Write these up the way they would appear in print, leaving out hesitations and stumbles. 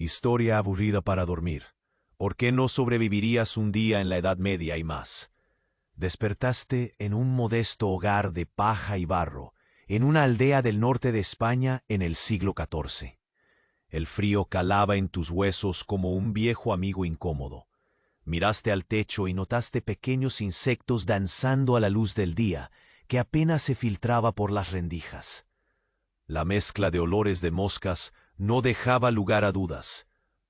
Historia aburrida para dormir. ¿Por qué no sobrevivirías un día en la Edad Media y más? Despertaste en un modesto hogar de paja y barro, en una aldea del norte de España en el siglo XIV. El frío calaba en tus huesos como un viejo amigo incómodo. Miraste al techo y notaste pequeños insectos danzando a la luz del día, que apenas se filtraba por las rendijas. La mezcla de olores de moscas no dejaba lugar a dudas.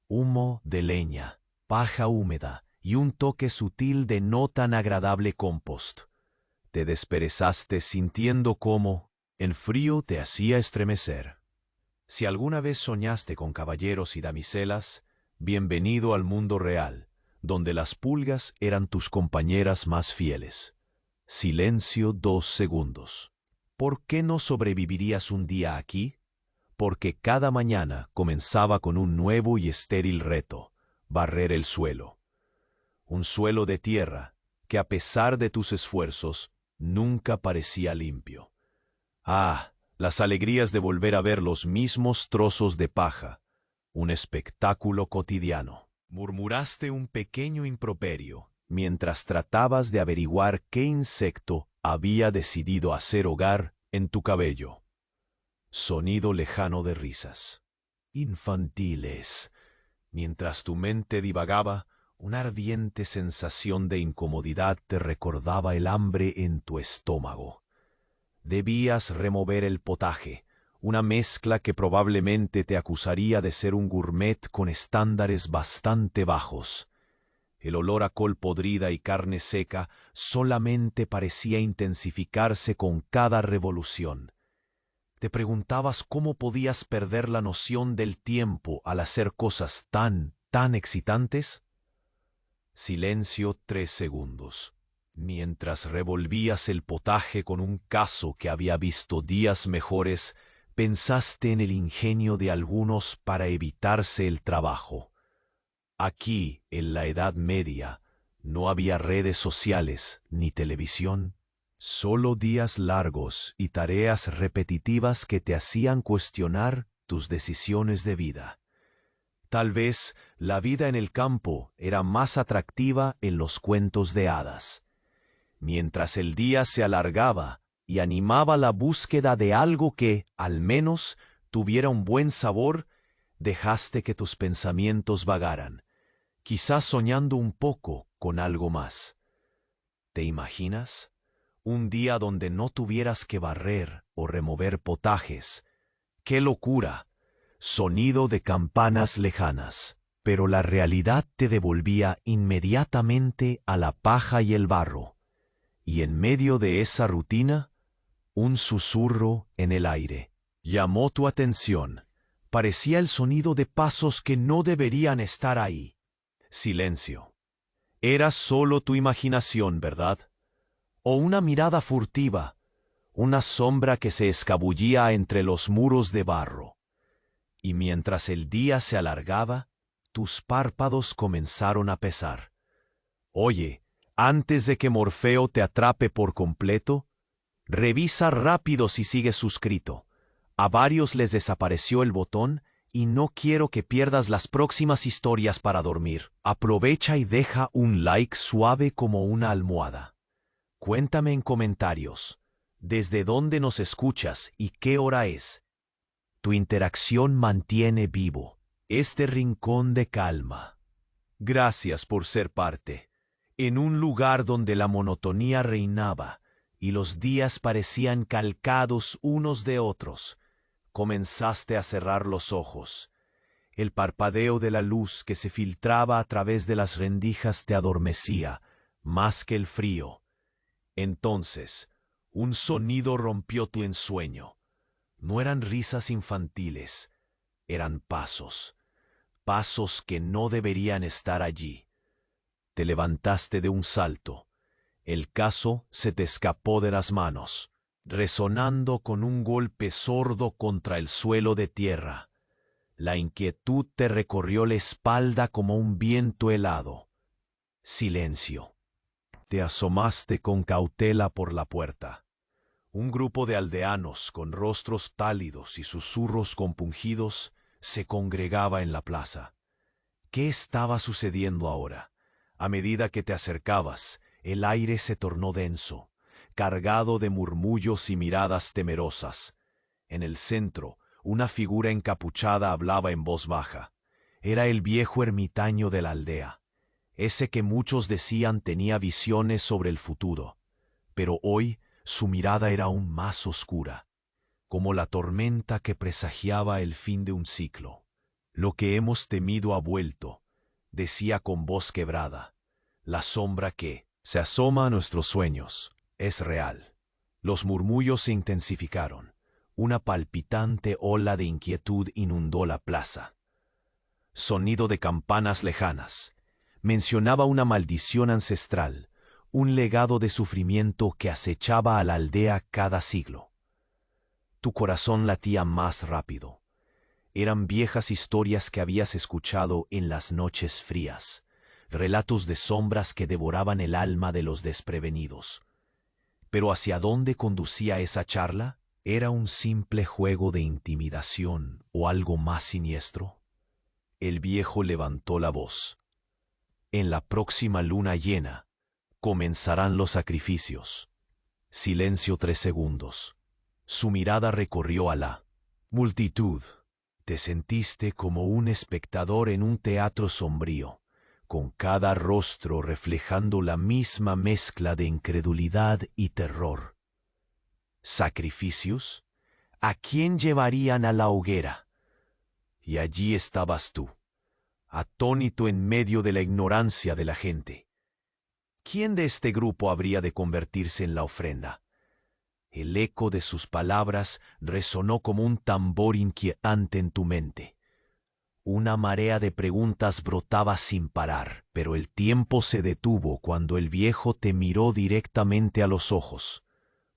Humo de leña, paja húmeda y un toque sutil de no tan agradable compost. Te desperezaste sintiendo cómo, en frío, te hacía estremecer. Si alguna vez soñaste con caballeros y damiselas, bienvenido al mundo real, donde las pulgas eran tus compañeras más fieles. Silencio 2 segundos. ¿Por qué no sobrevivirías un día aquí? Porque cada mañana comenzaba con un nuevo y estéril reto: barrer el suelo. Un suelo de tierra que, a pesar de tus esfuerzos, nunca parecía limpio. Ah, las alegrías de volver a ver los mismos trozos de paja, un espectáculo cotidiano. Murmuraste un pequeño improperio mientras tratabas de averiguar qué insecto había decidido hacer hogar en tu cabello. Sonido lejano de risas. Infantiles. Mientras tu mente divagaba, una ardiente sensación de incomodidad te recordaba el hambre en tu estómago. Debías remover el potaje, una mezcla que probablemente te acusaría de ser un gourmet con estándares bastante bajos. El olor a col podrida y carne seca solamente parecía intensificarse con cada revolución. Te preguntabas cómo podías perder la noción del tiempo al hacer cosas tan excitantes. Silencio 3 segundos. Mientras revolvías el potaje con un cazo que había visto días mejores, pensaste en el ingenio de algunos para evitarse el trabajo. Aquí, en la Edad Media, no había redes sociales ni televisión. Solo días largos y tareas repetitivas que te hacían cuestionar tus decisiones de vida. Tal vez la vida en el campo era más atractiva en los cuentos de hadas. Mientras el día se alargaba y animaba la búsqueda de algo que, al menos, tuviera un buen sabor, dejaste que tus pensamientos vagaran, quizás soñando un poco con algo más. ¿Te imaginas? Un día donde no tuvieras que barrer o remover potajes. ¡Qué locura! Sonido de campanas lejanas. Pero la realidad te devolvía inmediatamente a la paja y el barro. Y en medio de esa rutina, un susurro en el aire llamó tu atención. Parecía el sonido de pasos que no deberían estar ahí. Silencio. Era solo tu imaginación, ¿verdad? O una mirada furtiva, una sombra que se escabullía entre los muros de barro. Y mientras el día se alargaba, tus párpados comenzaron a pesar. Oye, antes de que Morfeo te atrape por completo, revisa rápido si sigues suscrito. A varios les desapareció el botón y no quiero que pierdas las próximas historias para dormir. Aprovecha y deja un like suave como una almohada. Cuéntame en comentarios desde dónde nos escuchas y qué hora es. Tu interacción mantiene vivo este rincón de calma. Gracias por ser parte. En un lugar donde la monotonía reinaba y los días parecían calcados unos de otros, comenzaste a cerrar los ojos. El parpadeo de la luz que se filtraba a través de las rendijas te adormecía, más que el frío. Entonces, un sonido rompió tu ensueño. No eran risas infantiles, eran pasos. Pasos que no deberían estar allí. Te levantaste de un salto. El cazo se te escapó de las manos, resonando con un golpe sordo contra el suelo de tierra. La inquietud te recorrió la espalda como un viento helado. Silencio. Te asomaste con cautela por la puerta. Un grupo de aldeanos con rostros pálidos y susurros compungidos se congregaba en la plaza. ¿Qué estaba sucediendo ahora? A medida que te acercabas, el aire se tornó denso, cargado de murmullos y miradas temerosas. En el centro, una figura encapuchada hablaba en voz baja. Era el viejo ermitaño de la aldea, ese que muchos decían tenía visiones sobre el futuro. Pero hoy su mirada era aún más oscura, como la tormenta que presagiaba el fin de un ciclo. Lo que hemos temido ha vuelto, decía con voz quebrada. La sombra que se asoma a nuestros sueños es real. Los murmullos se intensificaron. Una palpitante ola de inquietud inundó la plaza. Sonido de campanas lejanas. Mencionaba una maldición ancestral, un legado de sufrimiento que acechaba a la aldea cada siglo. Tu corazón latía más rápido. Eran viejas historias que habías escuchado en las noches frías, relatos de sombras que devoraban el alma de los desprevenidos. Pero ¿hacia dónde conducía esa charla? ¿Era un simple juego de intimidación o algo más siniestro? El viejo levantó la voz. En la próxima luna llena comenzarán los sacrificios. Silencio 3 segundos. Su mirada recorrió a la multitud. Te sentiste como un espectador en un teatro sombrío, con cada rostro reflejando la misma mezcla de incredulidad y terror. ¿Sacrificios? ¿A quién llevarían a la hoguera? Y allí estabas tú, atónito en medio de la ignorancia de la gente. ¿Quién de este grupo habría de convertirse en la ofrenda? El eco de sus palabras resonó como un tambor inquietante en tu mente. Una marea de preguntas brotaba sin parar, pero el tiempo se detuvo cuando el viejo te miró directamente a los ojos,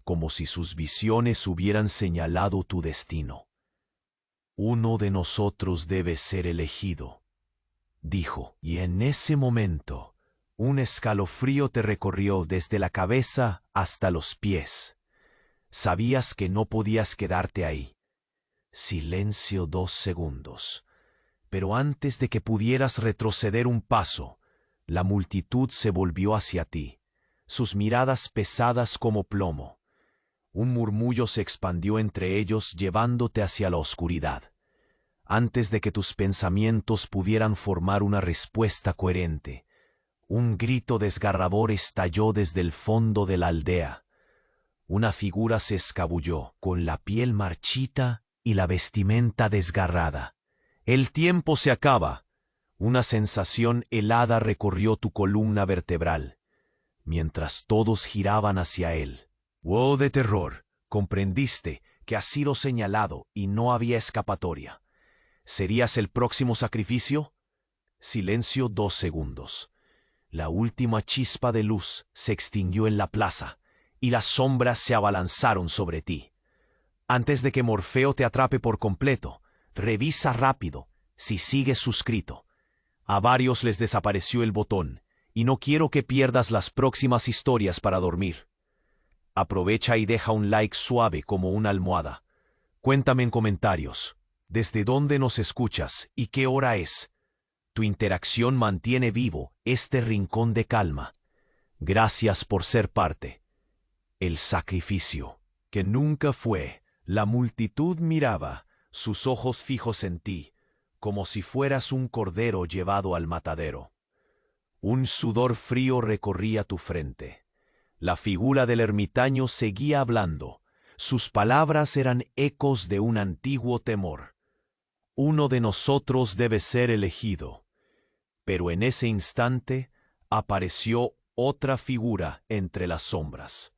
como si sus visiones hubieran señalado tu destino. Uno de nosotros debe ser elegido, dijo, y en ese momento un escalofrío te recorrió desde la cabeza hasta los pies. Sabías que no podías quedarte ahí. Silencio 2 segundos. Pero antes de que pudieras retroceder un paso, la multitud se volvió hacia ti, sus miradas pesadas como plomo. Un murmullo se expandió entre ellos llevándote hacia la oscuridad. Antes de que tus pensamientos pudieran formar una respuesta coherente, un grito desgarrador estalló desde el fondo de la aldea. Una figura se escabulló, con la piel marchita y la vestimenta desgarrada. El tiempo se acaba. Una sensación helada recorrió tu columna vertebral, mientras todos giraban hacia él. ¡Wow de terror! Comprendiste que has sido señalado y no había escapatoria. ¿Serías el próximo sacrificio? Silencio 2 segundos. La última chispa de luz se extinguió en la plaza y las sombras se abalanzaron sobre ti. Antes de que Morfeo te atrape por completo, revisa rápido si sigues suscrito. A varios les desapareció el botón y no quiero que pierdas las próximas historias para dormir. Aprovecha y deja un like suave como una almohada. Cuéntame en comentarios desde dónde nos escuchas y qué hora es. Tu interacción mantiene vivo este rincón de calma. Gracias por ser parte. El sacrificio, que nunca fue. La multitud miraba, sus ojos fijos en ti, como si fueras un cordero llevado al matadero. Un sudor frío recorría tu frente. La figura del ermitaño seguía hablando. Sus palabras eran ecos de un antiguo temor. Uno de nosotros debe ser elegido. Pero en ese instante apareció otra figura entre las sombras.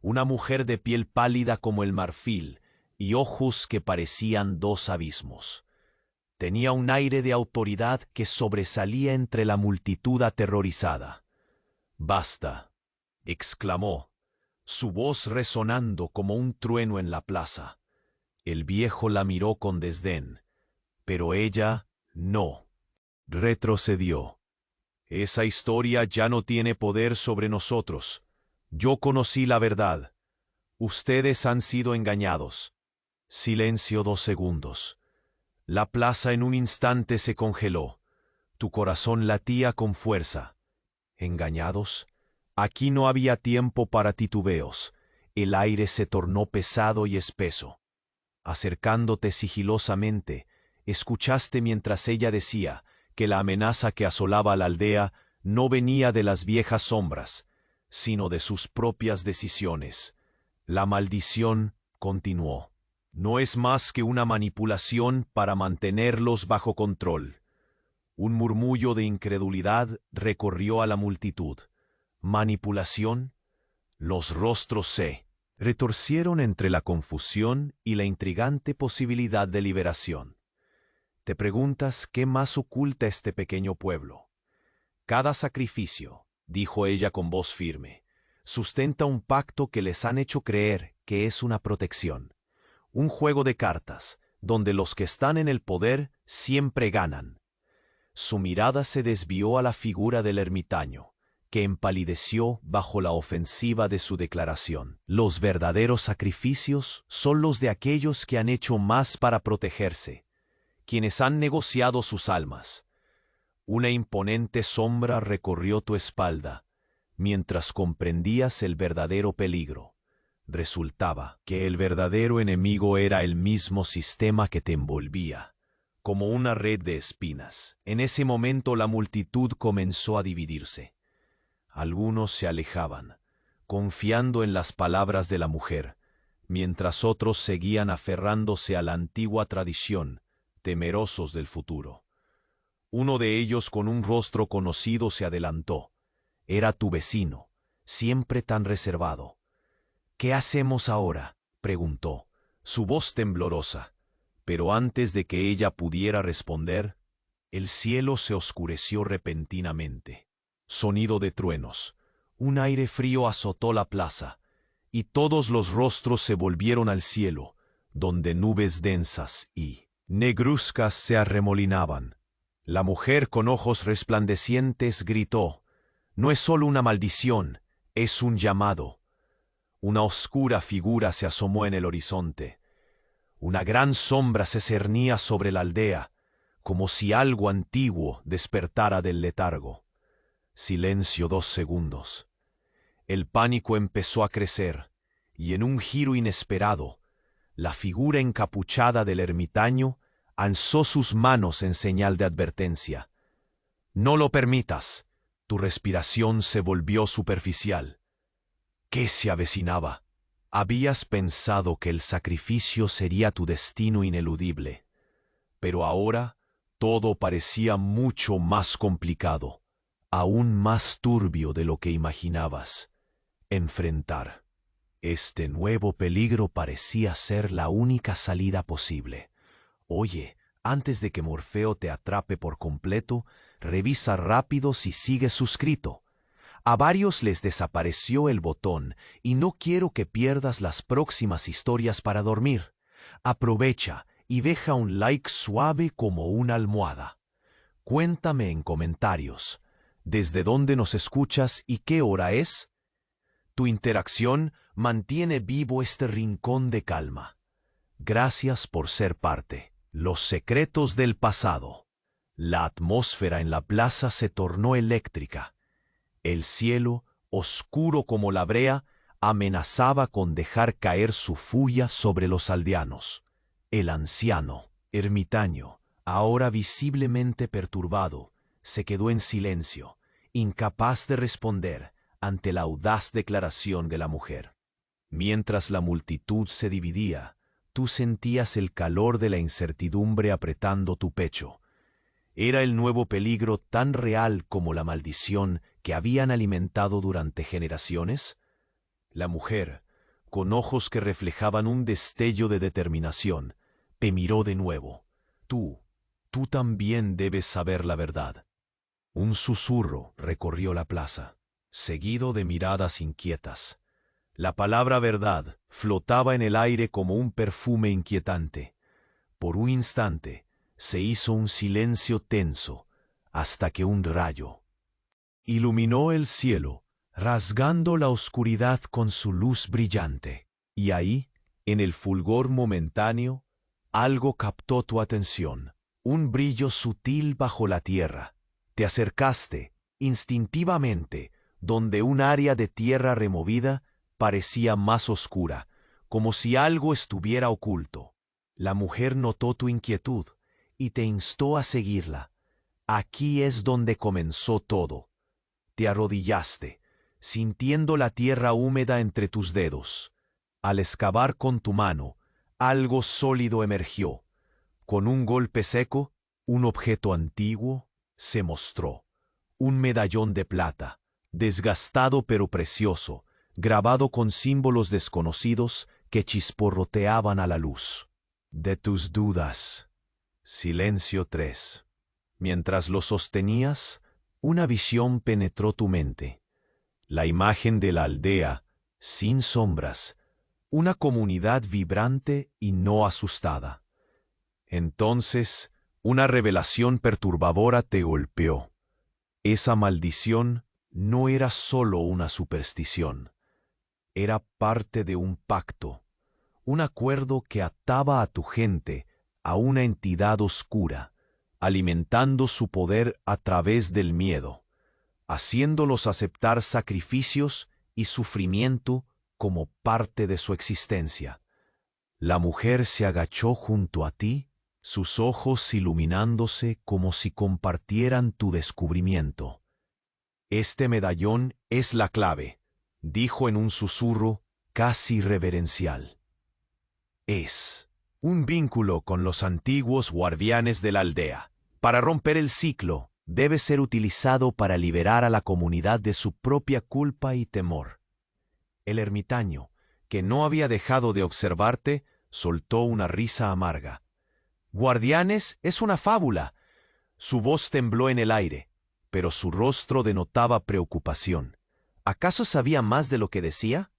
Una mujer de piel pálida como el marfil y ojos que parecían 2 abismos. Tenía un aire de autoridad que sobresalía entre la multitud aterrorizada. «Basta», exclamó, su voz resonando como un trueno en la plaza. El viejo la miró con desdén, pero ella no. Retrocedió. «Esa historia ya no tiene poder sobre nosotros. Yo conocí la verdad. Ustedes han sido engañados». Silencio 2 segundos. La plaza en un instante se congeló. Tu corazón latía con fuerza. ¿Engañados? Aquí no había tiempo para titubeos. El aire se tornó pesado y espeso. Acercándote sigilosamente, escuchaste mientras ella decía que la amenaza que asolaba la aldea no venía de las viejas sombras, sino de sus propias decisiones. La maldición continuó. No es más que una manipulación para mantenerlos bajo control. Un murmullo de incredulidad recorrió a la multitud. ¿Manipulación? Los rostros se retorcieron entre la confusión y la intrigante posibilidad de liberación. Te preguntas qué más oculta este pequeño pueblo. Cada sacrificio, dijo ella con voz firme, sustenta un pacto que les han hecho creer que es una protección. Un juego de cartas, donde los que están en el poder siempre ganan. Su mirada se desvió a la figura del ermitaño, que empalideció bajo la ofensiva de su declaración. Los verdaderos sacrificios son los de aquellos que han hecho más para protegerse, quienes han negociado sus almas. Una imponente sombra recorrió tu espalda, mientras comprendías el verdadero peligro. Resultaba que el verdadero enemigo era el mismo sistema que te envolvía, como una red de espinas. En ese momento la multitud comenzó a dividirse. Algunos se alejaban, confiando en las palabras de la mujer, mientras otros seguían aferrándose a la antigua tradición, temerosos del futuro. Uno de ellos con un rostro conocido se adelantó. Era tu vecino, siempre tan reservado. ¿Qué hacemos ahora?, preguntó, su voz temblorosa. Pero antes de que ella pudiera responder, el cielo se oscureció repentinamente. Sonido de truenos. Un aire frío azotó la plaza, y todos los rostros se volvieron al cielo, donde nubes densas y negruzcas se arremolinaban. La mujer con ojos resplandecientes gritó: «No es solo una maldición, es un llamado». Una oscura figura se asomó en el horizonte. Una gran sombra se cernía sobre la aldea, como si algo antiguo despertara del letargo. Silencio 2 segundos. El pánico empezó a crecer, y en un giro inesperado, la figura encapuchada del ermitaño alzó sus manos en señal de advertencia. «No lo permitas». Tu respiración se volvió superficial. ¿Qué se avecinaba? Habías pensado que el sacrificio sería tu destino ineludible, pero ahora todo parecía mucho más complicado, aún más turbio de lo que imaginabas. Enfrentar este nuevo peligro parecía ser la única salida posible. Oye, antes de que Morfeo te atrape por completo, revisa rápido si sigues suscrito. A varios les desapareció el botón y no quiero que pierdas las próximas historias para dormir. Aprovecha y deja un like suave como una almohada. Cuéntame en comentarios desde dónde nos escuchas y qué hora es. Tu interacción mantiene vivo este rincón de calma. Gracias por ser parte. Los secretos del pasado. La atmósfera en la plaza se tornó eléctrica. El cielo, oscuro como la brea, amenazaba con dejar caer su furia sobre los aldeanos. El anciano, ermitaño, ahora visiblemente perturbado, se quedó en silencio, incapaz de responder ante la audaz declaración de la mujer. Mientras la multitud se dividía, tú sentías el calor de la incertidumbre apretando tu pecho. ¿Era el nuevo peligro tan real como la maldición que habían alimentado durante generaciones? La mujer, con ojos que reflejaban un destello de determinación, te miró de nuevo. Tú también debes saber la verdad. Un susurro recorrió la plaza, seguido de miradas inquietas. La palabra verdad flotaba en el aire como un perfume inquietante. Por un instante, se hizo un silencio tenso, hasta que un rayo iluminó el cielo, rasgando la oscuridad con su luz brillante. Y ahí, en el fulgor momentáneo, Algo captó tu atención, un brillo sutil bajo la tierra. Te acercaste, instintivamente, donde un área de tierra removida parecía más oscura, como si algo estuviera oculto. La mujer notó tu inquietud y te instó a seguirla. Aquí es donde comenzó todo. Te arrodillaste, sintiendo la tierra húmeda entre tus dedos. Al excavar con tu mano, algo sólido emergió. Con un golpe seco, un objeto antiguo se mostró. Un medallón de plata, desgastado pero precioso, grabado con símbolos desconocidos que chisporroteaban a la luz. De tus dudas. Silencio 3. Mientras lo sostenías, una visión penetró tu mente. La imagen de la aldea, sin sombras, una comunidad vibrante y no asustada. Entonces, una revelación perturbadora te golpeó. Esa maldición no era solo una superstición, era parte de un pacto, un acuerdo que ataba a tu gente a una entidad oscura, alimentando su poder a través del miedo, haciéndolos aceptar sacrificios y sufrimiento como parte de su existencia. La mujer se agachó junto a ti, sus ojos iluminándose como si compartieran tu descubrimiento. Este medallón es la clave, dijo en un susurro casi reverencial. Es un vínculo con los antiguos guardianes de la aldea. Para romper el ciclo, debe ser utilizado para liberar a la comunidad de su propia culpa y temor. El ermitaño, que no había dejado de observarte, soltó una risa amarga. «Guardianes es una fábula». Su voz tembló en el aire, pero su rostro denotaba preocupación. ¿Acaso sabía más de lo que decía?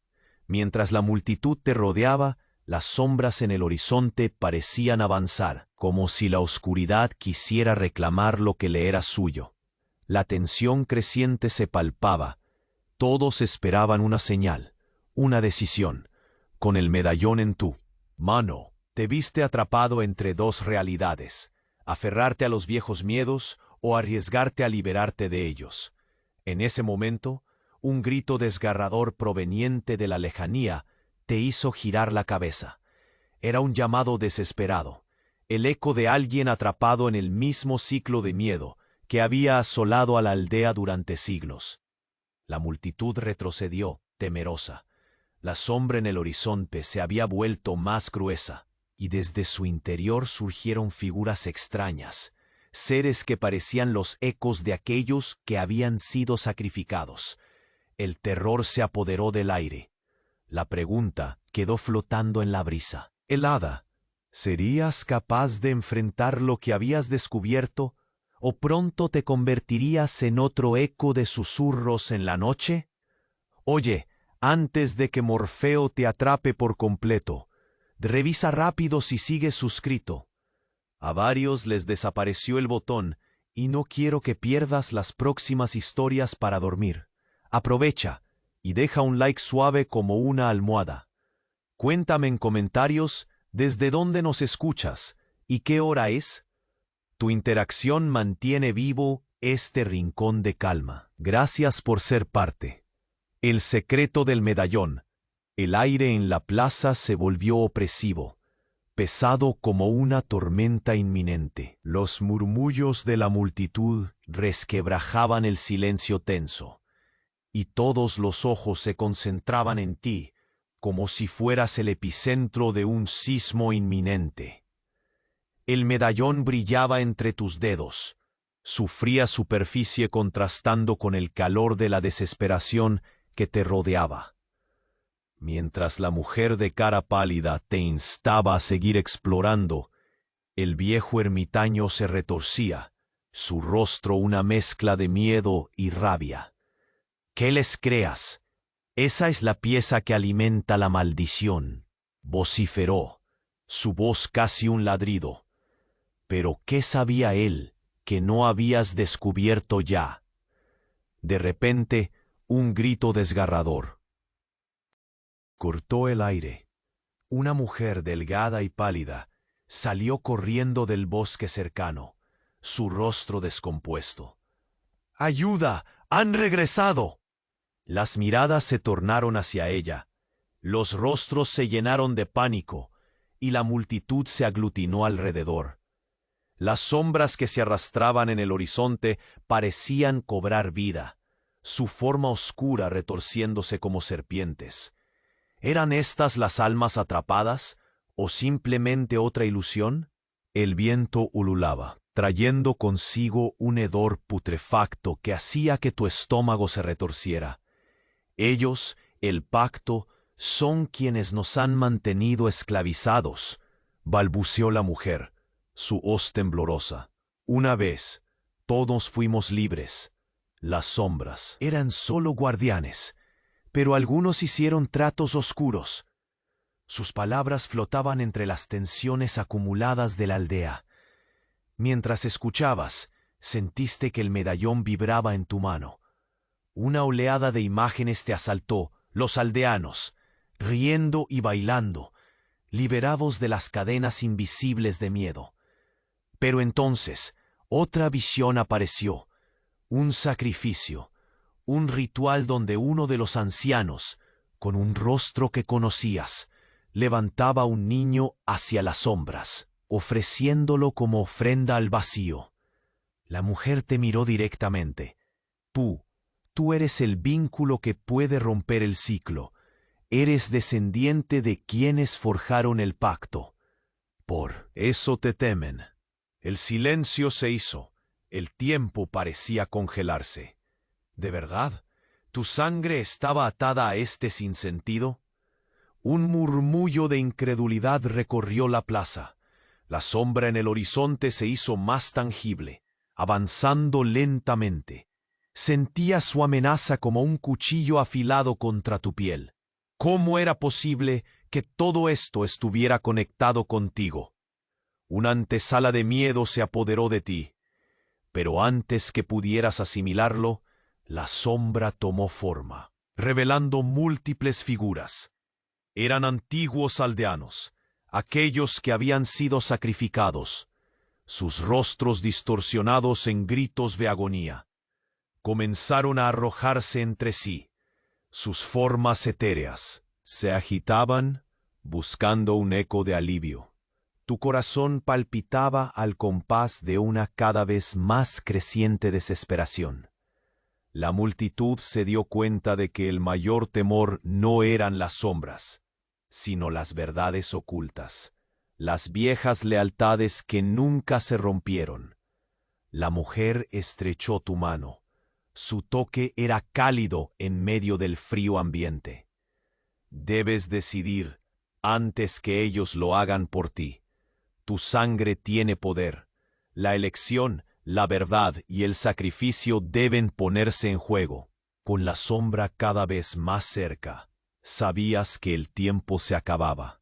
Mientras la multitud te rodeaba, las sombras en el horizonte parecían avanzar, como si la oscuridad quisiera reclamar lo que le era suyo. La tensión creciente se palpaba. Todos esperaban una señal, una decisión. Con el medallón en tu mano, te viste atrapado entre dos realidades: aferrarte a los viejos miedos o arriesgarte a liberarte de ellos. En ese momento, un grito desgarrador proveniente de la lejanía te hizo girar la cabeza. Era un llamado desesperado, el eco de alguien atrapado en el mismo ciclo de miedo que había asolado a la aldea durante siglos. La multitud retrocedió, temerosa. La sombra en el horizonte se había vuelto más gruesa, y desde su interior surgieron figuras extrañas, seres que parecían los ecos de aquellos que habían sido sacrificados. El terror se apoderó del aire. La pregunta quedó flotando en la brisa. Helada, ¿serías capaz de enfrentar lo que habías descubierto, o pronto te convertirías en otro eco de susurros en la noche? Oye, antes de que Morfeo te atrape por completo, revisa rápido si sigues suscrito. A varios les desapareció el botón y no quiero que pierdas las próximas historias para dormir. Aprovecha y deja un like suave como una almohada. Cuéntame en comentarios desde dónde nos escuchas y qué hora es. Tu interacción mantiene vivo este rincón de calma. Gracias por ser parte. El secreto del medallón. El aire en la plaza se volvió opresivo, pesado como una tormenta inminente. Los murmullos de la multitud resquebrajaban el silencio tenso, y todos los ojos se concentraban en ti, como si fueras el epicentro de un sismo inminente. El medallón brillaba entre tus dedos, su fría superficie contrastando con el calor de la desesperación que te rodeaba. Mientras la mujer de cara pálida te instaba a seguir explorando, el viejo ermitaño se retorcía, su rostro una mezcla de miedo y rabia. ¿Qué les creas? Esa es la pieza que alimenta la maldición, vociferó, su voz casi un ladrido. Pero ¿qué sabía él que no habías descubierto ya? De repente, un grito desgarrador cortó el aire. Una mujer delgada y pálida, Salió corriendo del bosque cercano, su rostro descompuesto. ¡Ayuda! ¡Han regresado! Las miradas se tornaron hacia ella, los rostros se llenaron de pánico, y la multitud se aglutinó alrededor. Las sombras que se arrastraban en el horizonte parecían cobrar vida, su forma oscura retorciéndose como serpientes. ¿Eran estas las almas atrapadas o simplemente otra ilusión? El viento ululaba, trayendo consigo un hedor putrefacto que hacía que tu estómago se retorciera. Ellos, el pacto, son quienes nos han mantenido esclavizados, balbuceó la mujer, su hoz temblorosa. Una vez, todos fuimos libres. Las sombras eran solo guardianes, pero algunos hicieron tratos oscuros. Sus palabras flotaban entre las tensiones acumuladas de la aldea. Mientras escuchabas, sentiste que el medallón vibraba en tu mano. Una oleada de imágenes te asaltó, los aldeanos, riendo y bailando, liberados de las cadenas invisibles de miedo. Pero entonces, otra visión apareció, un sacrificio, un ritual donde uno de los ancianos, con un rostro que conocías, levantaba a un niño hacia las sombras, ofreciéndolo como ofrenda al vacío. La mujer te miró directamente. Tú eres el vínculo que puede romper el ciclo. Eres descendiente de quienes forjaron el pacto. Por eso te temen. El silencio se hizo. El tiempo parecía congelarse. ¿De verdad? ¿Tu sangre estaba atada a este sinsentido? Un murmullo de incredulidad recorrió la plaza. La sombra en el horizonte se hizo más tangible, avanzando lentamente. Sentías su amenaza como un cuchillo afilado contra tu piel. ¿Cómo era posible que todo esto estuviera conectado contigo? Una antesala de miedo se apoderó de ti. Pero antes que pudieras asimilarlo, la sombra tomó forma, revelando múltiples figuras. Eran antiguos aldeanos, aquellos que habían sido sacrificados, sus rostros distorsionados en gritos de agonía. Comenzaron a arrojarse entre sí. Sus formas etéreas se agitaban, buscando un eco de alivio. Tu corazón palpitaba al compás de una cada vez más creciente desesperación. La multitud se dio cuenta de que el mayor temor no eran las sombras, sino las verdades ocultas, las viejas lealtades que nunca se rompieron. La mujer estrechó tu mano. Su toque era cálido en medio del frío ambiente. Debes decidir antes que ellos lo hagan por ti. Tu sangre tiene poder. La elección, la verdad y el sacrificio deben ponerse en juego. Con la sombra cada vez más cerca, sabías que el tiempo se acababa.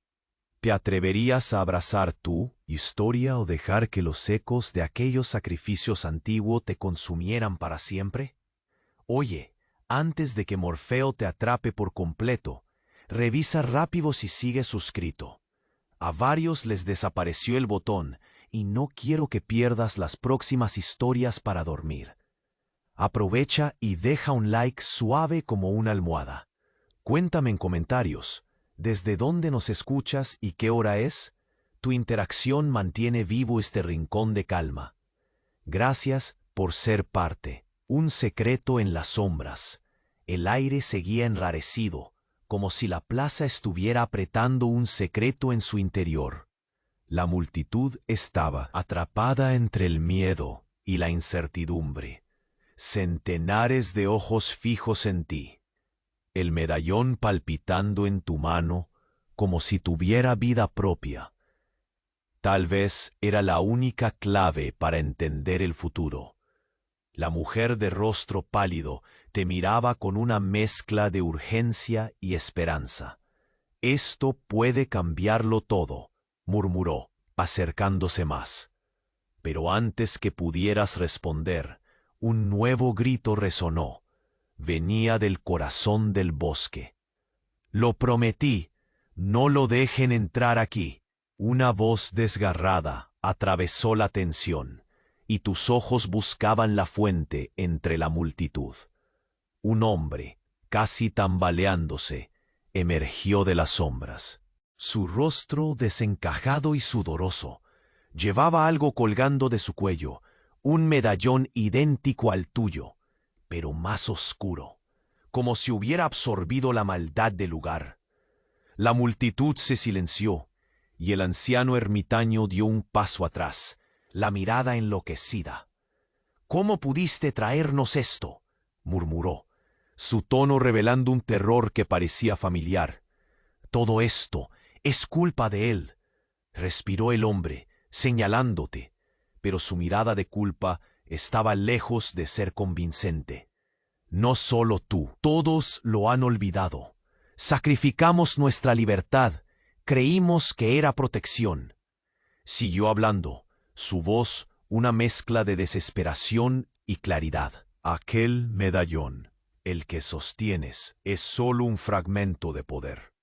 ¿Te atreverías a abrazar tu historia o dejar que los ecos de aquellos sacrificios antiguos te consumieran para siempre? Oye, antes de que Morfeo te atrape por completo, revisa rápido si sigues suscrito. A varios les desapareció el botón y no quiero que pierdas las próximas historias para dormir. Aprovecha y deja un like suave como una almohada. Cuéntame en comentarios, ¿desde dónde nos escuchas y qué hora es? Tu interacción mantiene vivo este rincón de calma. Gracias por ser parte. Un secreto en las sombras. El aire seguía enrarecido, como si la plaza estuviera apretando un secreto en su interior. La multitud estaba atrapada entre el miedo y la incertidumbre. Centenares de ojos fijos en ti. El medallón palpitando en tu mano como si tuviera vida propia. Tal vez era la única clave para entender el futuro. La mujer de rostro pálido te miraba con una mezcla de urgencia y esperanza. «Esto puede cambiarlo todo», murmuró, acercándose más. Pero antes que pudieras responder, un nuevo grito resonó. Venía del corazón del bosque. «Lo prometí, no lo dejen entrar aquí». Una voz desgarrada atravesó la tensión, y tus ojos buscaban la fuente entre la multitud. Un hombre, casi tambaleándose, emergió de las sombras. Su rostro desencajado y sudoroso, llevaba algo colgando de su cuello, un medallón idéntico al tuyo, pero más oscuro, como si hubiera absorbido la maldad del lugar. La multitud se silenció, y el anciano ermitaño dio un paso atrás, la mirada enloquecida. «¿Cómo pudiste traernos esto?», murmuró, su tono revelando un terror que parecía familiar. «Todo esto es culpa de él», respiró el hombre, señalándote, pero su mirada de culpa estaba lejos de ser convincente. «No solo tú, todos lo han olvidado. Sacrificamos nuestra libertad, creímos que era protección». Siguió hablando, su voz una mezcla de desesperación y claridad. «Aquel medallón, el que sostienes, es solo un fragmento de poder.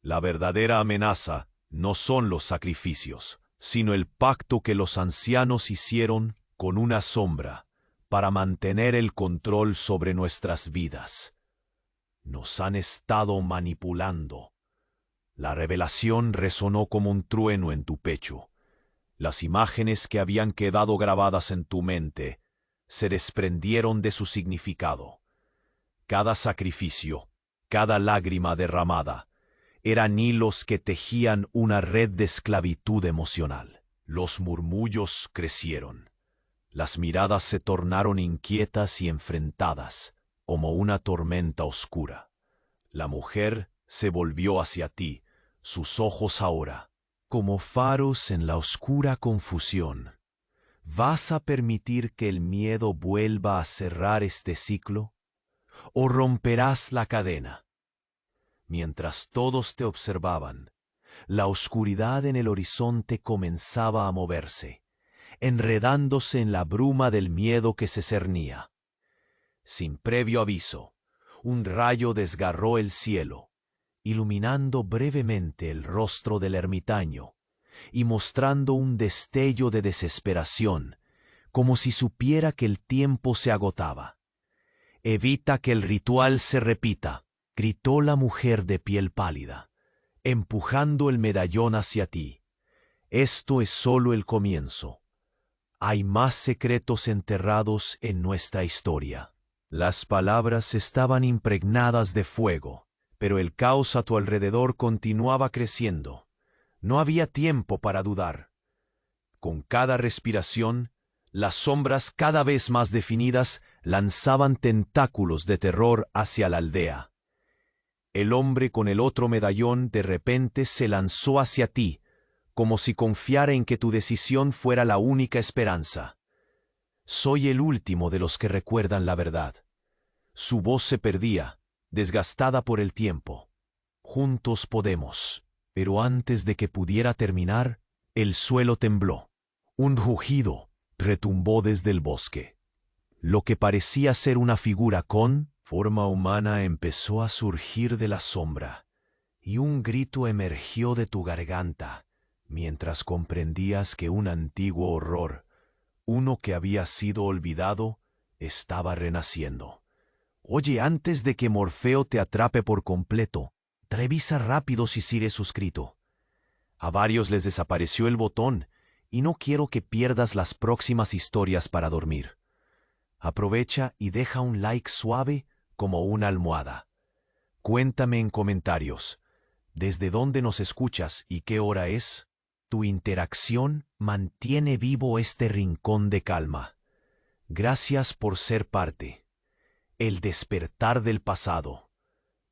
La verdadera amenaza no son los sacrificios, sino el pacto que los ancianos hicieron con una sombra para mantener el control sobre nuestras vidas. Nos han estado manipulando». La revelación resonó como un trueno en tu pecho. Las imágenes que habían quedado grabadas en tu mente se desprendieron de su significado. Cada sacrificio, cada lágrima derramada, eran hilos que tejían una red de esclavitud emocional. Los murmullos crecieron. Las miradas se tornaron inquietas y enfrentadas, como una tormenta oscura. La mujer se volvió hacia ti, sus ojos ahora, como faros en la oscura confusión. ¿Vas a permitir que el miedo vuelva a cerrar este ciclo? ¿O romperás la cadena? Mientras todos te observaban, la oscuridad en el horizonte comenzaba a moverse, enredándose en la bruma del miedo que se cernía. Sin previo aviso, un rayo desgarró el cielo, iluminando brevemente el rostro del ermitaño y mostrando un destello de desesperación, como si supiera que el tiempo se agotaba. «Evita que el ritual se repita», gritó la mujer de piel pálida, empujando el medallón hacia ti. «Esto es solo el comienzo. Hay más secretos enterrados en nuestra historia». Las palabras estaban impregnadas de fuego, pero el caos a tu alrededor continuaba creciendo. No había tiempo para dudar. Con cada respiración, las sombras cada vez más definidas lanzaban tentáculos de terror hacia la aldea. El hombre con el otro medallón de repente se lanzó hacia ti, como si confiara en que tu decisión fuera la única esperanza. «Soy el último de los que recuerdan la verdad». Su voz se perdía, desgastada por el tiempo. «Juntos podemos». Pero antes de que pudiera terminar, el suelo tembló. Un rugido retumbó desde el bosque. Lo que parecía ser una figura con forma humana empezó a surgir de la sombra, y un grito emergió de tu garganta, mientras comprendías que un antiguo horror, uno que había sido olvidado, estaba renaciendo. Oye, antes de que Morfeo te atrape por completo, revisa rápido si sigues suscrito. A varios les desapareció el botón y no quiero que pierdas las próximas historias para dormir. Aprovecha y deja un like suave como una almohada. Cuéntame en comentarios, ¿desde dónde nos escuchas y qué hora es? Tu interacción mantiene vivo este rincón de calma. Gracias por ser parte. El despertar del pasado.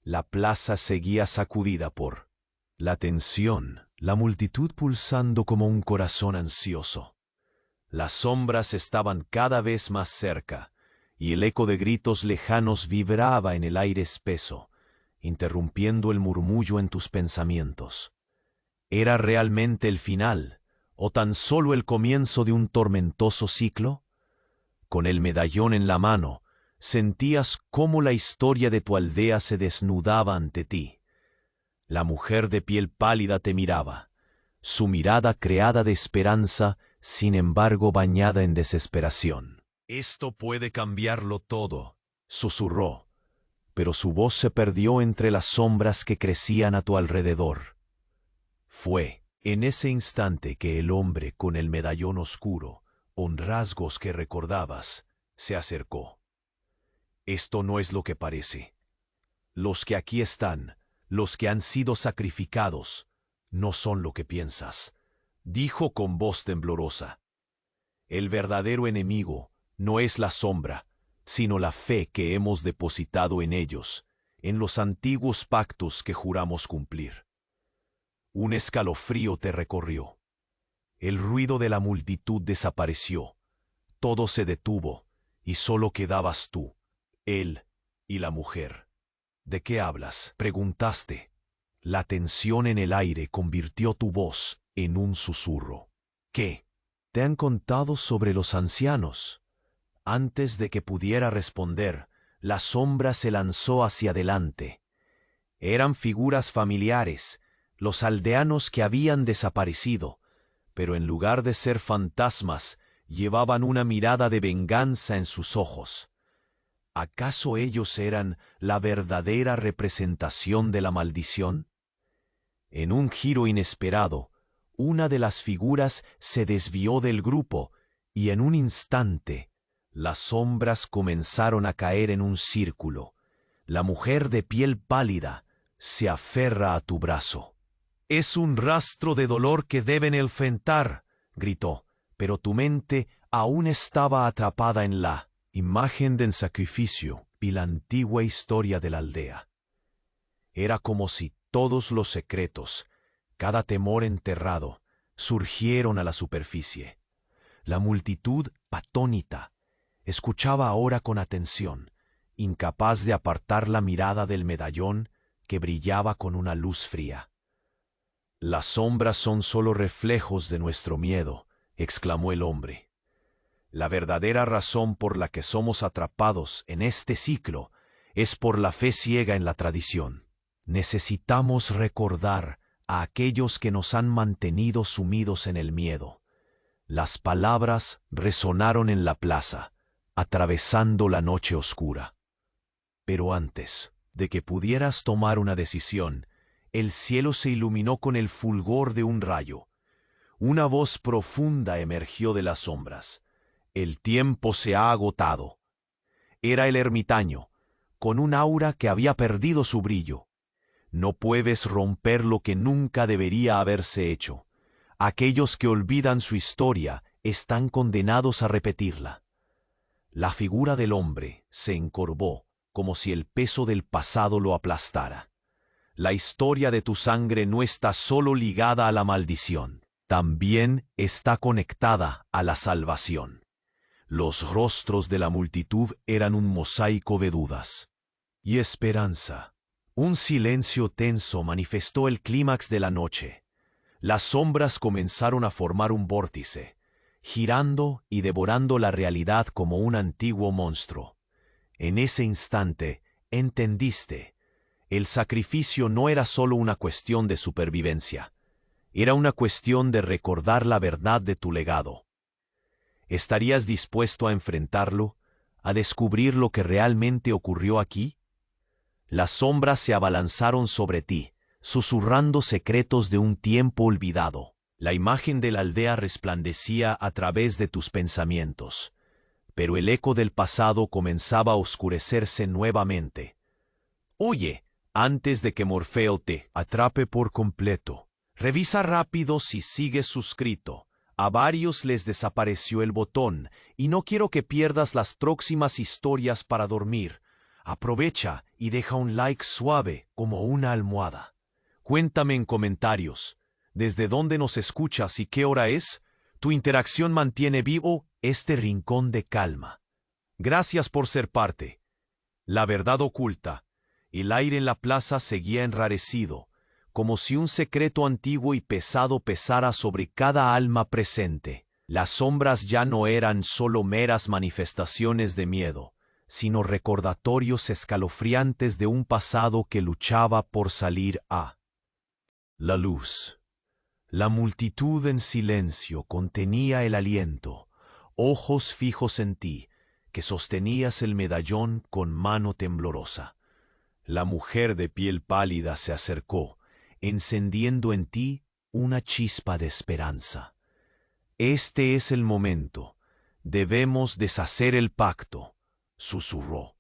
La plaza seguía sacudida por la tensión, la multitud pulsando como un corazón ansioso. Las sombras estaban cada vez más cerca, y el eco de gritos lejanos vibraba en el aire espeso, interrumpiendo el murmullo en tus pensamientos. ¿Era realmente el final, o tan solo el comienzo de un tormentoso ciclo? Con el medallón en la mano, sentías cómo la historia de tu aldea se desnudaba ante ti. La mujer de piel pálida te miraba, su mirada creada de esperanza, sin embargo bañada en desesperación. «Esto puede cambiarlo todo», susurró, pero su voz se perdió entre las sombras que crecían a tu alrededor. Fue en ese instante que el hombre con el medallón oscuro, con rasgos que recordabas, se acercó. «Esto no es lo que parece. Los que aquí están, los que han sido sacrificados, no son lo que piensas», dijo con voz temblorosa. «El verdadero enemigo no es la sombra, sino la fe que hemos depositado en ellos, en los antiguos pactos que juramos cumplir». Un escalofrío te recorrió. El ruido de la multitud desapareció. Todo se detuvo y solo quedabas tú, él y la mujer. «¿De qué hablas?», preguntaste. La tensión en el aire convirtió tu voz en un susurro. «¿Qué? Te han contado sobre los ancianos». Antes de que pudiera responder, la sombra se lanzó hacia adelante. Eran figuras familiares, los aldeanos que habían desaparecido, pero en lugar de ser fantasmas, llevaban una mirada de venganza en sus ojos. ¿Acaso ellos eran la verdadera representación de la maldición? En un giro inesperado, una de las figuras se desvió del grupo y en un instante, las sombras comenzaron a caer en un círculo. La mujer de piel pálida se aferra a tu brazo. «Es un rastro de dolor que deben enfrentar», gritó, pero tu mente aún estaba atrapada en la imagen del sacrificio y la antigua historia de la aldea. Era como si todos los secretos, cada temor enterrado, surgieron a la superficie. La multitud, atónita, escuchaba ahora con atención, incapaz de apartar la mirada del medallón que brillaba con una luz fría. «Las sombras son solo reflejos de nuestro miedo», exclamó el hombre. «La verdadera razón por la que somos atrapados en este ciclo es por la fe ciega en la tradición. Necesitamos recordar a aquellos que nos han mantenido sumidos en el miedo». Las palabras resonaron en la plaza, atravesando la noche oscura. Pero antes de que pudieras tomar una decisión, el cielo se iluminó con el fulgor de un rayo. Una voz profunda emergió de las sombras. «El tiempo se ha agotado». Era el ermitaño, con un aura que había perdido su brillo. «No puedes romper lo que nunca debería haberse hecho. Aquellos que olvidan su historia están condenados a repetirla». La figura del hombre se encorvó, como si el peso del pasado lo aplastara. «La historia de tu sangre no está solo ligada a la maldición, también está conectada a la salvación». Los rostros de la multitud eran un mosaico de dudas y esperanza. Un silencio tenso manifestó el clímax de la noche. Las sombras comenzaron a formar un vórtice, girando y devorando la realidad como un antiguo monstruo. En ese instante, entendiste. El sacrificio no era solo una cuestión de supervivencia. Era una cuestión de recordar la verdad de tu legado. ¿Estarías dispuesto a enfrentarlo, a descubrir lo que realmente ocurrió aquí? Las sombras se abalanzaron sobre ti, susurrando secretos de un tiempo olvidado. La imagen de la aldea resplandecía a través de tus pensamientos, pero el eco del pasado comenzaba a oscurecerse nuevamente. «Oye, antes de que Morfeo te atrape por completo, revisa rápido si sigues suscrito. A varios les desapareció el botón y no quiero que pierdas las próximas historias para dormir. Aprovecha y deja un like suave como una almohada. Cuéntame en comentarios, ¿desde dónde nos escuchas y qué hora es? Tu interacción mantiene vivo este rincón de calma. Gracias por ser parte. La verdad oculta. El aire en la plaza seguía enrarecido, como si un secreto antiguo y pesado pesara sobre cada alma presente. Las sombras ya no eran solo meras manifestaciones de miedo, sino recordatorios escalofriantes de un pasado que luchaba por salir a la luz. La multitud en silencio contenía el aliento, ojos fijos en ti, que sostenías el medallón con mano temblorosa. La mujer de piel pálida se acercó, encendiendo en ti una chispa de esperanza. Este es el momento. Debemos deshacer el pacto, susurró,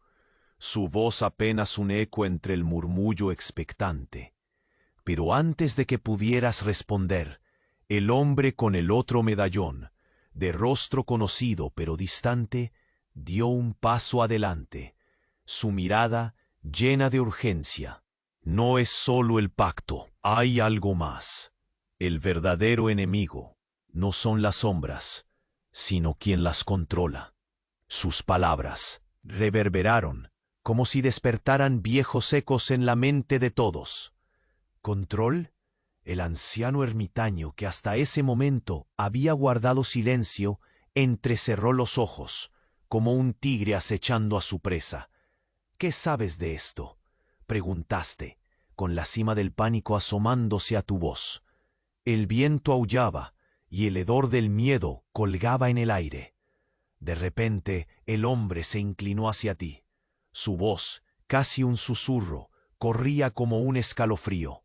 su voz apenas un eco entre el murmullo expectante. Pero antes de que pudieras responder, el hombre con el otro medallón, de rostro conocido pero distante, dio un paso adelante, su mirada llena de urgencia. No es solo el pacto, hay algo más. El verdadero enemigo no son las sombras, sino quien las controla. Sus palabras reverberaron, como si despertaran viejos ecos en la mente de todos. ¿Control? El anciano ermitaño, que hasta ese momento había guardado silencio, entrecerró los ojos, como un tigre acechando a su presa. ¿Qué sabes de esto?, preguntaste, con la cima del pánico asomándose a tu voz. El viento aullaba y el hedor del miedo colgaba en el aire. De repente, el hombre se inclinó hacia ti. Su voz, casi un susurro, corría como un escalofrío.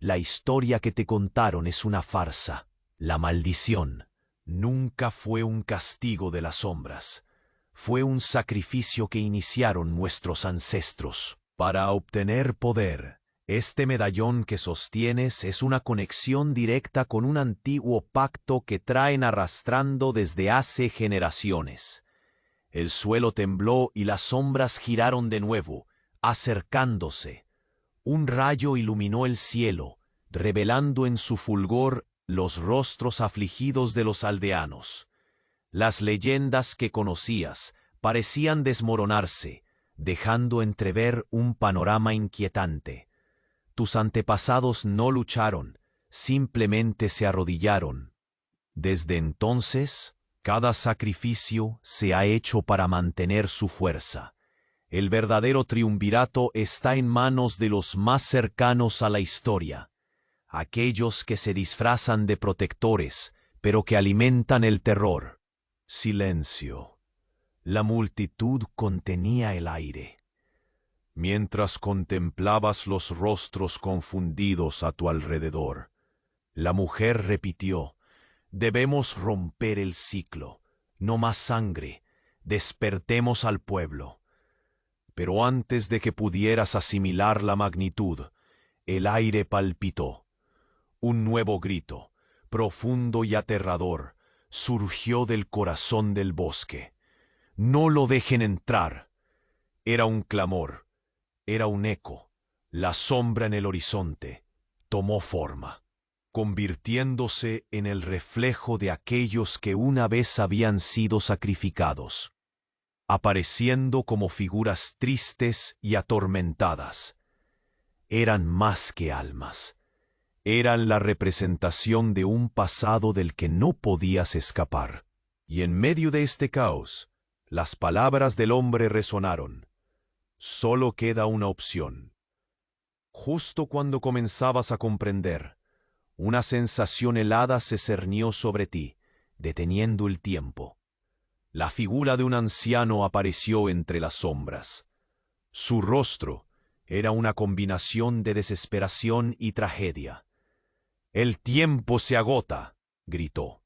La historia que te contaron es una farsa. La maldición nunca fue un castigo de las sombras. Fue un sacrificio que iniciaron nuestros ancestros. Para obtener poder, este medallón que sostienes es una conexión directa con un antiguo pacto que traen arrastrando desde hace generaciones. El suelo tembló y las sombras giraron de nuevo, acercándose. Un rayo iluminó el cielo, revelando en su fulgor los rostros afligidos de los aldeanos. Las leyendas que conocías parecían desmoronarse, dejando entrever un panorama inquietante. Tus antepasados no lucharon, simplemente se arrodillaron. Desde entonces, cada sacrificio se ha hecho para mantener su fuerza. El verdadero triunvirato está en manos de los más cercanos a la historia, aquellos que se disfrazan de protectores, pero que alimentan el terror. Silencio. La multitud contenía el aire. Mientras contemplabas los rostros confundidos a tu alrededor, la mujer repitió: debemos romper el ciclo, no más sangre, despertemos al pueblo. Pero antes de que pudieras asimilar la magnitud, el aire palpitó. Un nuevo grito, profundo y aterrador, surgió del corazón del bosque. ¡No lo dejen entrar! Era un clamor, era un eco. La sombra en el horizonte tomó forma, convirtiéndose en el reflejo de aquellos que una vez habían sido sacrificados, apareciendo como figuras tristes y atormentadas. Eran más que almas. Eran la representación de un pasado del que no podías escapar. Y en medio de este caos, las palabras del hombre resonaron. Solo queda una opción. Justo cuando comenzabas a comprender, una sensación helada se cernió sobre ti, deteniendo el tiempo. La figura de un anciano apareció entre las sombras. Su rostro era una combinación de desesperación y tragedia. «El tiempo se agota», gritó.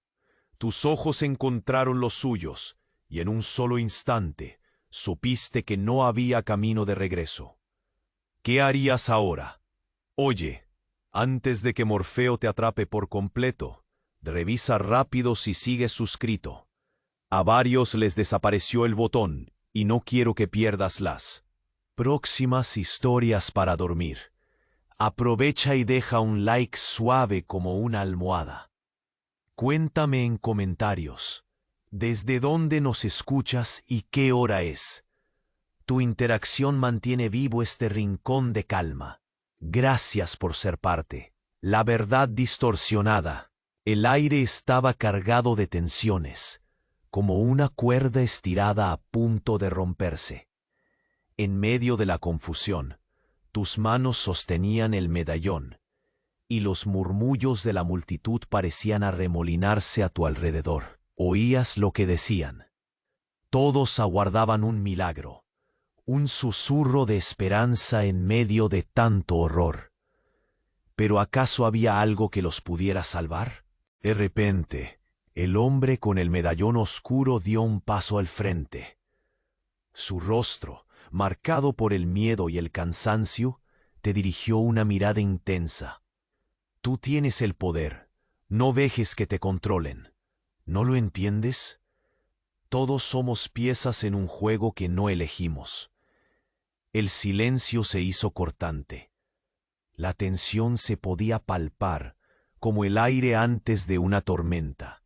Tus ojos encontraron los suyos, y en un solo instante supiste que no había camino de regreso. ¿Qué harías ahora? Oye, antes de que Morfeo te atrape por completo, revisa rápido si sigues suscrito. A varios les desapareció el botón, y no quiero que pierdas las próximas historias para dormir. Aprovecha y deja un like suave como una almohada. Cuéntame en comentarios, ¿desde dónde nos escuchas y qué hora es? Tu interacción mantiene vivo este rincón de calma. Gracias por ser parte. La verdad distorsionada. El aire estaba cargado de tensiones, como una cuerda estirada a punto de romperse. En medio de la confusión, tus manos sostenían el medallón, y los murmullos de la multitud parecían arremolinarse a tu alrededor. Oías lo que decían. Todos aguardaban un milagro, un susurro de esperanza en medio de tanto horror. ¿Pero acaso había algo que los pudiera salvar? De repente, el hombre con el medallón oscuro dio un paso al frente. Su rostro, marcado por el miedo y el cansancio, te dirigió una mirada intensa. Tú tienes el poder, no dejes que te controlen. ¿No lo entiendes? Todos somos piezas en un juego que no elegimos. El silencio se hizo cortante. La tensión se podía palpar, como el aire antes de una tormenta.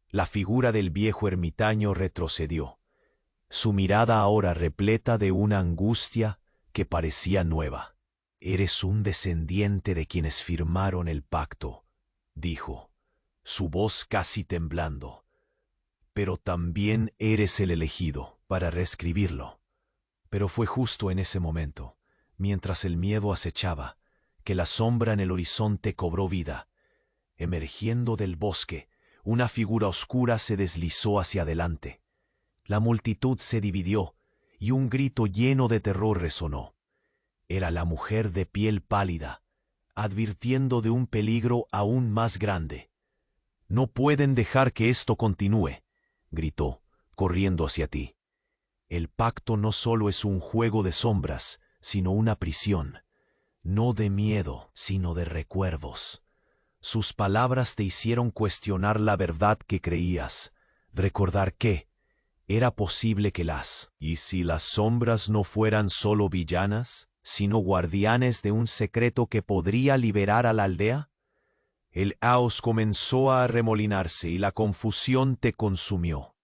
La figura del viejo ermitaño retrocedió, su mirada ahora repleta de una angustia que parecía nueva. «Eres un descendiente de quienes firmaron el pacto», dijo, su voz casi temblando. «Pero también eres el elegido para reescribirlo». Pero fue justo en ese momento, mientras el miedo acechaba, que la sombra en el horizonte cobró vida. Emergiendo del bosque, una figura oscura se deslizó hacia adelante. La multitud se dividió, y un grito lleno de terror resonó. Era la mujer de piel pálida, advirtiendo de un peligro aún más grande. «No pueden dejar que esto continúe», gritó, corriendo hacia ti. «El pacto no solo es un juego de sombras, sino una prisión. No de miedo, sino de recuerdos». Sus palabras te hicieron cuestionar la verdad que creías, recordar que era posible que ¿y si las sombras no fueran solo villanas, sino guardianes de un secreto que podría liberar a la aldea? El caos comenzó a arremolinarse y la confusión te consumió.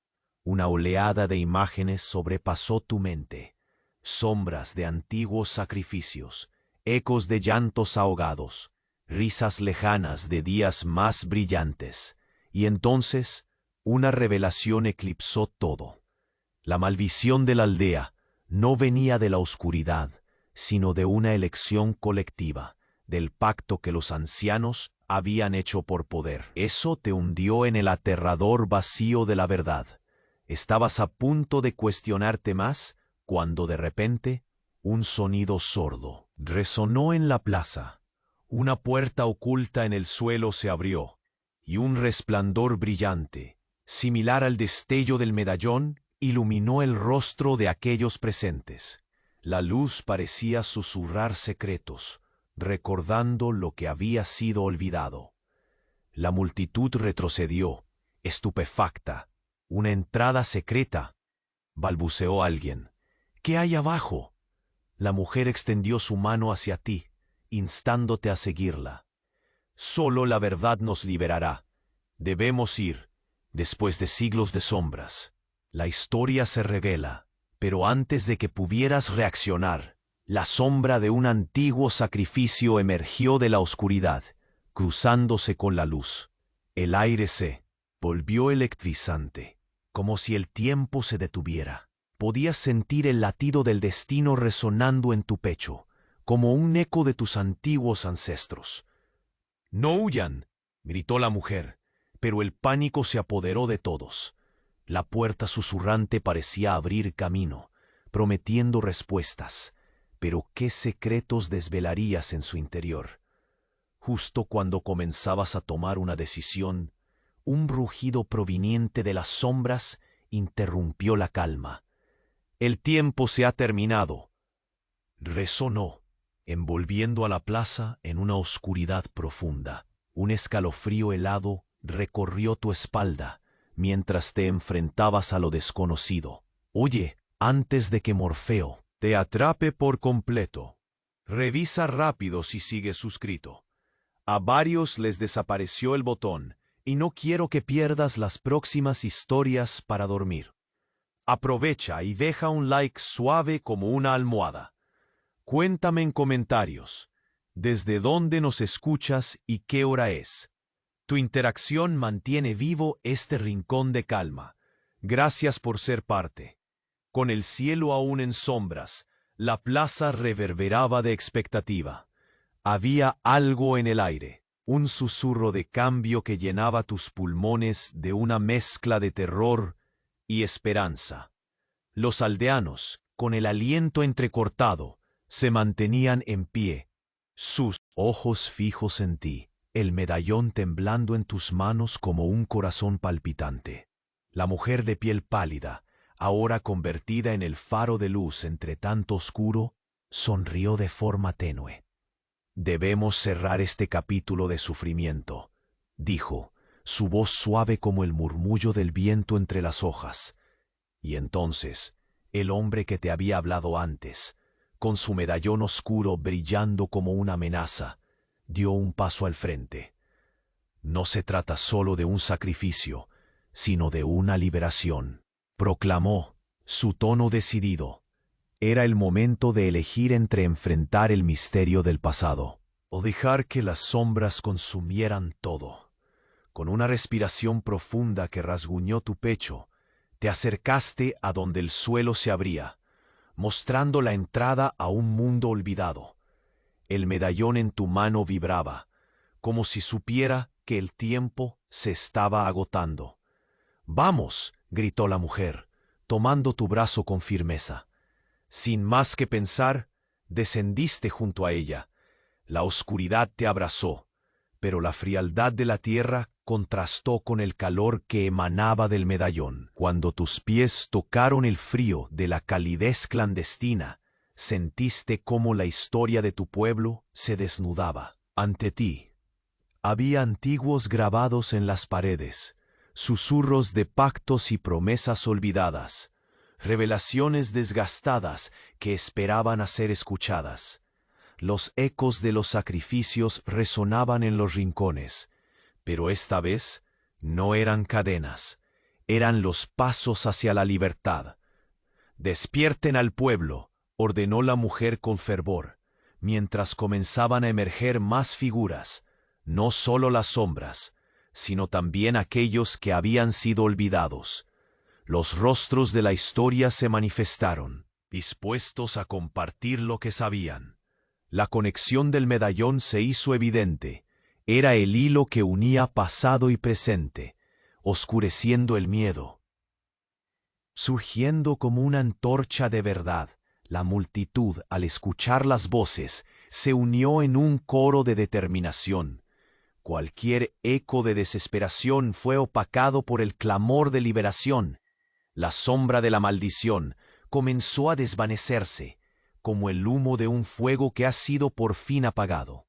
Una oleada de imágenes sobrepasó tu mente, sombras de antiguos sacrificios, ecos de llantos ahogados, risas lejanas de días más brillantes, y entonces una revelación eclipsó todo. La maldición de la aldea no venía de la oscuridad, sino de una elección colectiva, del pacto que los ancianos habían hecho por poder. Eso te hundió en el aterrador vacío de la verdad. Estabas a punto de cuestionarte más cuando de repente un sonido sordo resonó en la plaza. Una puerta oculta en el suelo se abrió, y un resplandor brillante, similar al destello del medallón, iluminó el rostro de aquellos presentes. La luz parecía susurrar secretos, recordando lo que había sido olvidado. La multitud retrocedió, estupefacta. «Una entrada secreta», balbuceó alguien. «¿Qué hay abajo?» La mujer extendió su mano hacia ti, instándote a seguirla. «Solo la verdad nos liberará. Debemos ir, después de siglos de sombras». La historia se revela, pero antes de que pudieras reaccionar, la sombra de un antiguo sacrificio emergió de la oscuridad, cruzándose con la luz. El aire se volvió electrizante, como si el tiempo se detuviera. Podías sentir el latido del destino resonando en tu pecho, como un eco de tus antiguos ancestros. «¡No huyan!», gritó la mujer, pero el pánico se apoderó de todos. La puerta susurrante parecía abrir camino, prometiendo respuestas, pero ¿qué secretos desvelarías en su interior? Justo cuando comenzabas a tomar una decisión, un rugido proveniente de las sombras interrumpió la calma. «El tiempo se ha terminado», resonó, envolviendo a la plaza en una oscuridad profunda. Un escalofrío helado recorrió tu espalda mientras te enfrentabas a lo desconocido. «Oye, antes de que Morfeo te atrape por completo, revisa rápido si sigues suscrito. A varios les desapareció el botón y no quiero que pierdas las próximas historias para dormir. Aprovecha y deja un like suave como una almohada. Cuéntame en comentarios desde dónde nos escuchas y qué hora es. Tu interacción mantiene vivo este rincón de calma. Gracias por ser parte». Con el cielo aún en sombras, la plaza reverberaba de expectativa. Había algo en el aire, un susurro de cambio que llenaba tus pulmones de una mezcla de terror y esperanza. Los aldeanos, con el aliento entrecortado, se mantenían en pie, sus ojos fijos en ti, el medallón temblando en tus manos como un corazón palpitante. La mujer de piel pálida, ahora convertida en el faro de luz entre tanto oscuro, sonrió de forma tenue. «Debemos cerrar este capítulo de sufrimiento», dijo, su voz suave como el murmullo del viento entre las hojas. Y entonces, el hombre que te había hablado antes, con su medallón oscuro brillando como una amenaza, dio un paso al frente. «No se trata solo de un sacrificio, sino de una liberación», proclamó, su tono decidido. Era el momento de elegir entre enfrentar el misterio del pasado o dejar que las sombras consumieran todo. Con una respiración profunda que rasguñó tu pecho, te acercaste a donde el suelo se abría, mostrando la entrada a un mundo olvidado. El medallón en tu mano vibraba, como si supiera que el tiempo se estaba agotando. «¡Vamos!», gritó la mujer, tomando tu brazo con firmeza. Sin más que pensar, descendiste junto a ella. La oscuridad te abrazó, pero la frialdad de la tierra contrastó con el calor que emanaba del medallón. Cuando tus pies tocaron el frío de la calidez clandestina, sentiste cómo la historia de tu pueblo se desnudaba ante ti. Había antiguos grabados en las paredes, susurros de pactos y promesas olvidadas, revelaciones desgastadas que esperaban a ser escuchadas. Los ecos de los sacrificios resonaban en los rincones, pero esta vez no eran cadenas, eran los pasos hacia la libertad. «Despierten al pueblo», ordenó la mujer con fervor, mientras comenzaban a emerger más figuras, no solo las sombras, sino también aquellos que habían sido olvidados. Los rostros de la historia se manifestaron, dispuestos a compartir lo que sabían. La conexión del medallón se hizo evidente. Era el hilo que unía pasado y presente, oscureciendo el miedo. Surgiendo como una antorcha de verdad, la multitud, al escuchar las voces, se unió en un coro de determinación. Cualquier eco de desesperación fue opacado por el clamor de liberación. La sombra de la maldición comenzó a desvanecerse, como el humo de un fuego que ha sido por fin apagado.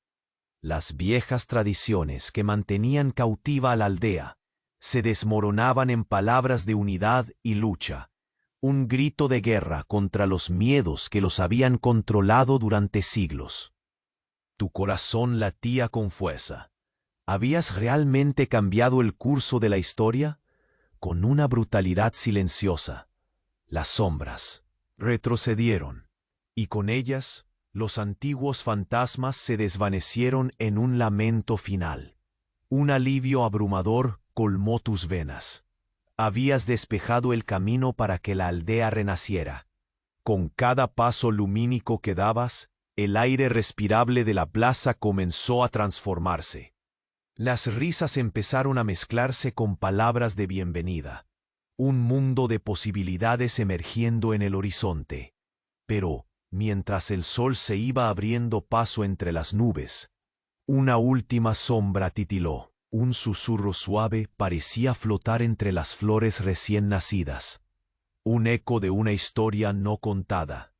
Las viejas tradiciones que mantenían cautiva a la aldea se desmoronaban en palabras de unidad y lucha, un grito de guerra contra los miedos que los habían controlado durante siglos. Tu corazón latía con fuerza. ¿Habías realmente cambiado el curso de la historia? Con una brutalidad silenciosa, las sombras retrocedieron, y con ellas los antiguos fantasmas se desvanecieron en un lamento final. Un alivio abrumador colmó tus venas. Habías despejado el camino para que la aldea renaciera. Con cada paso lumínico que dabas, el aire respirable de la plaza comenzó a transformarse. Las risas empezaron a mezclarse con palabras de bienvenida. Un mundo de posibilidades emergiendo en el horizonte. Pero, mientras el sol se iba abriendo paso entre las nubes, una última sombra titiló. Un susurro suave parecía flotar entre las flores recién nacidas. Un eco de una historia no contada.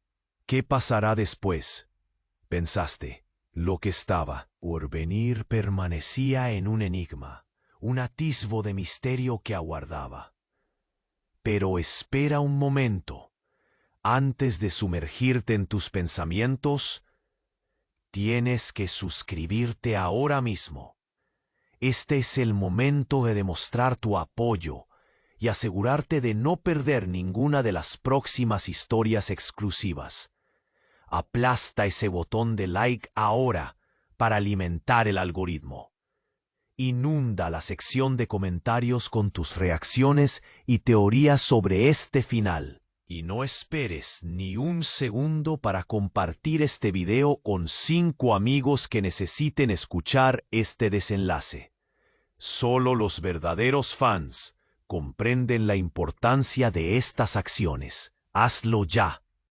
¿Qué pasará después?, pensaste. Lo que estaba por venir permanecía en un enigma, un atisbo de misterio que aguardaba. Pero espera un momento. Antes de sumergirte en tus pensamientos, tienes que suscribirte ahora mismo. Este es el momento de demostrar tu apoyo y asegurarte de no perder ninguna de las próximas historias exclusivas. Aplasta ese botón de like ahora para alimentar el algoritmo. Inunda la sección de comentarios con tus reacciones y teorías sobre este final. Y no esperes ni un segundo para compartir este video con 5 amigos que necesiten escuchar este desenlace. Solo los verdaderos fans comprenden la importancia de estas acciones. Hazlo ya.